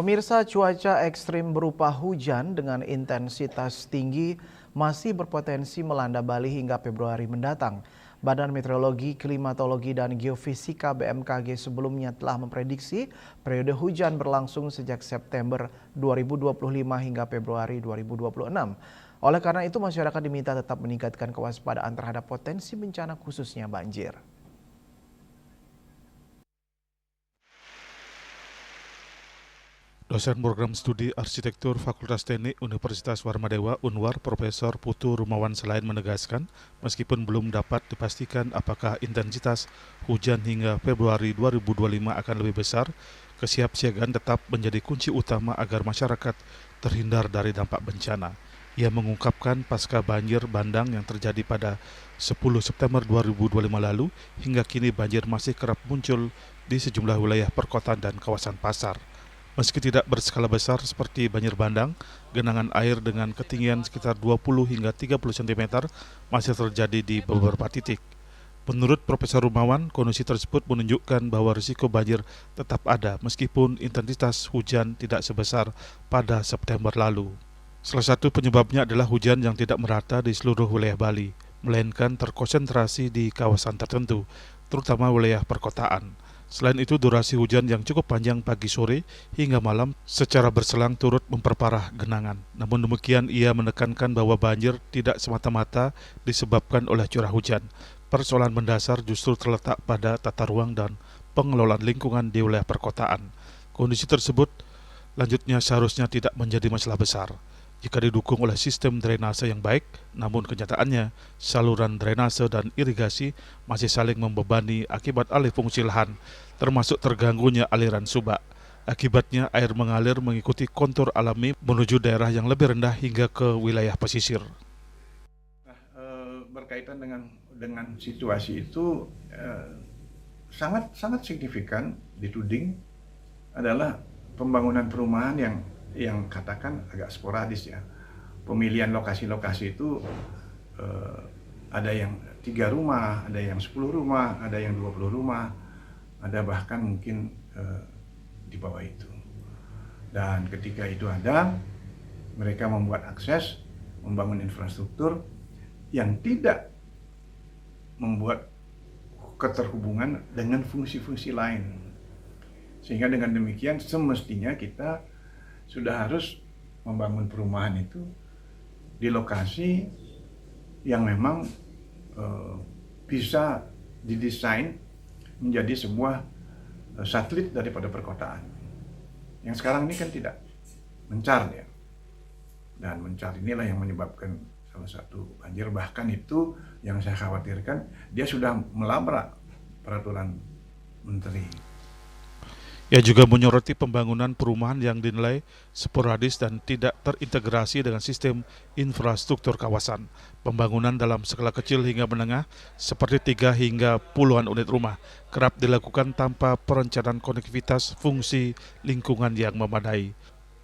Pemirsa, cuaca ekstrim berupa hujan dengan intensitas tinggi masih berpotensi melanda Bali hingga Februari mendatang. Badan Meteorologi, Klimatologi, dan Geofisika BMKG sebelumnya telah memprediksi periode hujan berlangsung sejak September 2025 hingga Februari 2026. Oleh karena itu, masyarakat diminta tetap meningkatkan kewaspadaan terhadap potensi bencana khususnya banjir. Dosen Program Studi Arsitektur Fakultas Teknik Universitas Warmadewa Unwar Profesor Putu Rumawan selain menegaskan, meskipun belum dapat dipastikan apakah intensitas hujan hingga Februari 2025 akan lebih besar, kesiapsiagaan tetap menjadi kunci utama agar masyarakat terhindar dari dampak bencana. Ia mengungkapkan pasca banjir bandang yang terjadi pada 10 September 2025 lalu, hingga kini banjir masih kerap muncul di sejumlah wilayah perkotaan dan kawasan pasar. Meski tidak berskala besar seperti banjir bandang, genangan air dengan ketinggian sekitar 20 hingga 30 cm masih terjadi di beberapa titik. Menurut Profesor Rumawan, kondisi tersebut menunjukkan bahwa risiko banjir tetap ada meskipun intensitas hujan tidak sebesar pada September lalu. Salah satu penyebabnya adalah hujan yang tidak merata di seluruh wilayah Bali, melainkan terkonsentrasi di kawasan tertentu, terutama wilayah perkotaan. Selain itu, durasi hujan yang cukup panjang pagi sore hingga malam secara berselang turut memperparah genangan. Namun demikian, ia menekankan bahwa banjir tidak semata-mata disebabkan oleh curah hujan. Persoalan mendasar justru terletak pada tata ruang dan pengelolaan lingkungan di wilayah perkotaan. Kondisi tersebut lanjutnya seharusnya tidak menjadi masalah besar jika didukung oleh sistem drainase yang baik, namun kenyataannya saluran drainase dan irigasi masih saling membebani akibat alih fungsi lahan, termasuk terganggunya aliran subak. Akibatnya air mengalir mengikuti kontur alami menuju daerah yang lebih rendah hingga ke wilayah pesisir. Berkaitan dengan situasi itu sangat signifikan dituding adalah pembangunan perumahan yang katakan agak sporadis ya. Pemilihan lokasi-lokasi itu ada yang 3 rumah, ada yang 10 rumah, ada yang 20 rumah, ada bahkan mungkin di bawah itu. Dan ketika itu ada, mereka membuat akses, membangun infrastruktur yang tidak membuat keterhubungan dengan fungsi-fungsi lain. Sehingga dengan demikian semestinya kita sudah harus membangun perumahan itu di lokasi yang memang bisa didesain menjadi sebuah satelit daripada perkotaan. Yang sekarang ini kan tidak mencar ya. Dan mencar inilah yang menyebabkan salah satu banjir. Bahkan itu yang saya khawatirkan, dia sudah melabrak peraturan menteri. Ia juga menyoroti pembangunan perumahan yang dinilai sporadis dan tidak terintegrasi dengan sistem infrastruktur kawasan. Pembangunan dalam skala kecil hingga menengah, seperti 3 hingga puluhan unit rumah, kerap dilakukan tanpa perencanaan konektivitas fungsi lingkungan yang memadai.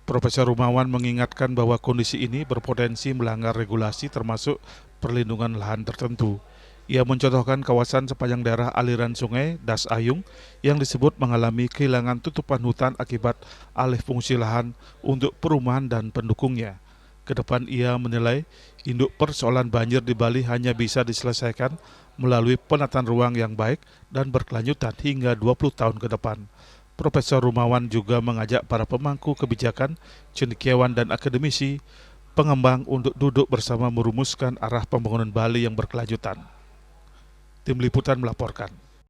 Profesor Rumawan mengingatkan bahwa kondisi ini berpotensi melanggar regulasi termasuk perlindungan lahan tertentu. Ia mencontohkan kawasan sepanjang daerah aliran sungai Das Ayung yang disebut mengalami kehilangan tutupan hutan akibat alih fungsi lahan untuk perumahan dan pendukungnya. Kedepan ia menilai induk persoalan banjir di Bali hanya bisa diselesaikan melalui penataan ruang yang baik dan berkelanjutan hingga 20 tahun ke depan. Profesor Rumawan juga mengajak para pemangku kebijakan, cendekiawan dan akademisi pengembang untuk duduk bersama merumuskan arah pembangunan Bali yang berkelanjutan. Tim Liputan melaporkan.